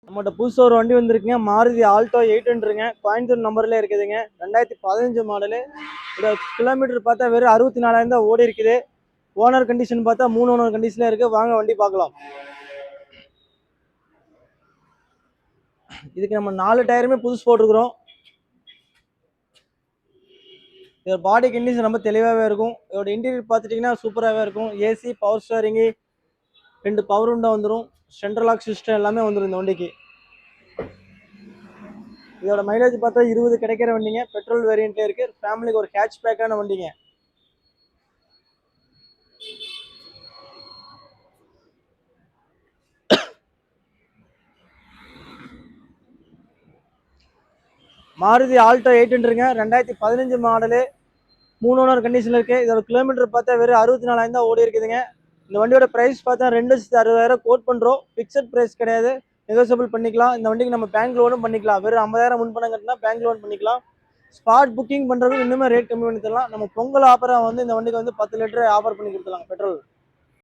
நம்மகிட்ட புதுசாக ஒரு வண்டி வந்திருக்குங்க. மாருதி ஆல்டோ 800ங்க. கோயம்புத்தூர் நம்பர்ல இருக்குதுங்க. 2015 மாடலு. இதோட கிலோமீட்டர் பார்த்தா வெறும் 64,000 தான் ஓடி இருக்குது. ஓனர் கண்டிஷன் பார்த்தா 3 ஓனர் கண்டிஷன்ல இருக்கு. வாங்க வண்டி பார்க்கலாம். இதுக்கு நம்ம 4 டயருமே புதுசு போட்டுருக்குறோம். இதோட பாடி கண்டிஷன் ரொம்ப தெளிவாகவே இருக்கும். இதோட இன்டீரியர் பார்த்துட்டிங்கன்னா சூப்பராகவே இருக்கும். AC, power steering, 2 power window வந்துடும். சென்ட்ரல் லாக் சிஸ்டம் எல்லாமே வந்துடும் இந்த வண்டிக்கு. இதோட மைலேஜ் பார்த்தா 20 கிடைக்கிற வண்டிங்க. பெட்ரோல் வேரியண்ட்ல இருக்கு. ஃபேமிலிக்கு ஒரு கேட்ச் பேக்கான வண்டிங்க. மாருதி ஆல்டோ 800ங்க. 2015 மாடலு. 3 ஓனர் கண்டிஷன்ல இருக்கு. இதோட கிலோமீட்டர் பார்த்தா வெறும் 64,000 தான் ஓடி இருக்குதுங்க. இந்த வண்டியோட பிரைஸ் பார்த்தா 2,60,000 கோட் பண்றோம். பிக்சட் பிரைஸ் கிடையாது. நெகோசியபிள் பண்ணிக்கலாம். இந்த வண்டிக்கு நம்ம பேங்க் லோனும் பண்ணிக்கலாம். வெறும் 50,000 முன்பணம் கட்டினா பேங்க் லோன் பண்ணிக்கலாம். ஸ்பாட் புக்கிங் பண்றது இன்னுமே ரேட் கம்மி பண்ணி தரலாம். நம்ம பொங்கல் ஆஃபரா வந்து இந்த வண்டிக்கு வந்து 10 லிட்டர் ஆஃபர் பண்ணி கொடுத்துலாம் பெட்ரோல்.